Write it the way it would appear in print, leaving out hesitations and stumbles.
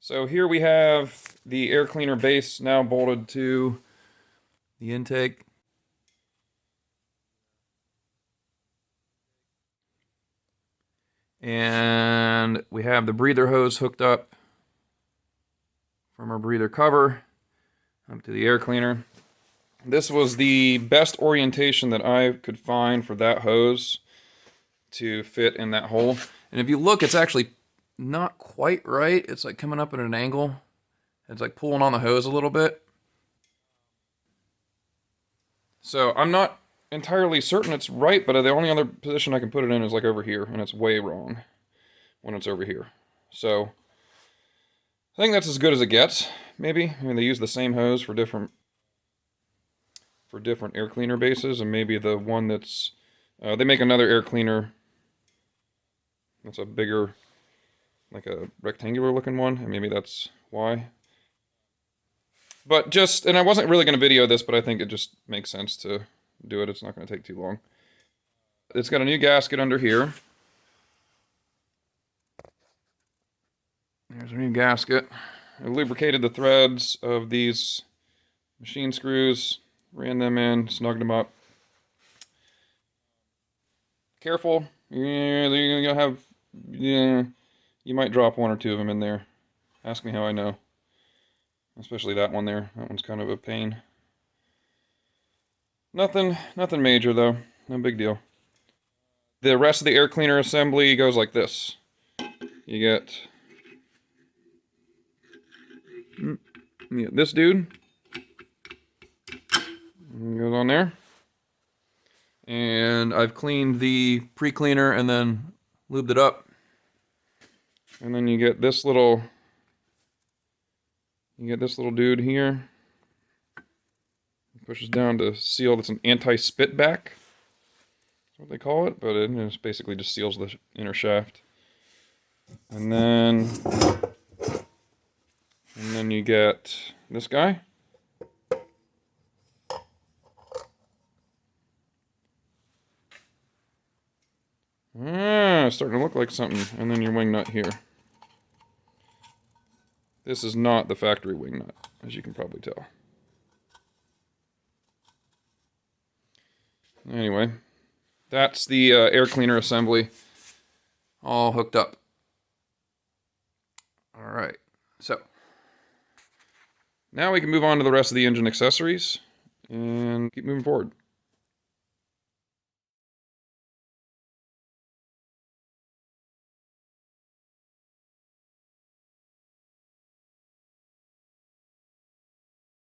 So here we have the air cleaner base now bolted to the intake. And we have the breather hose hooked up from our breather cover up to the air cleaner. This was the best orientation that I could find for that hose to fit in that hole. And if you look, it's actually not quite right. It's like coming up at an angle. It's like pulling on the hose a little bit. So I'm not entirely certain it's right, but the only other position I can put it in is like over here, and it's way wrong when it's over here. So I think that's as good as it gets, maybe. I mean, they use the same hose for different air cleaner bases, and maybe the one that's they make another air cleaner that's a bigger, like a rectangular looking one, and maybe that's why. But just, and I wasn't really going to video this, but I think it just makes sense to do it. It's not going to take too long. It's got a new gasket under here. There's a new gasket. I lubricated the threads of these machine screws, ran them in, snugged them up. Careful, you're gonna have, you might drop one or two of them in there. Ask me how I know. Especially that one there. That one's kind of a pain. Nothing major though. No big deal. The rest of the air cleaner assembly goes like this. You get this dude. Goes on there. And I've cleaned the pre-cleaner and then lubed it up. And then you get this little dude here. It pushes down to seal. That's an anti-spit back. That's what they call it, but it just basically just seals the inner shaft. And then you get this guy. Starting to look like something. And then your wing nut here. This is not the factory wing nut, as you can probably tell. Anyway, that's the air cleaner assembly all hooked up. All right, so now we can move on to the rest of the engine accessories and keep moving forward.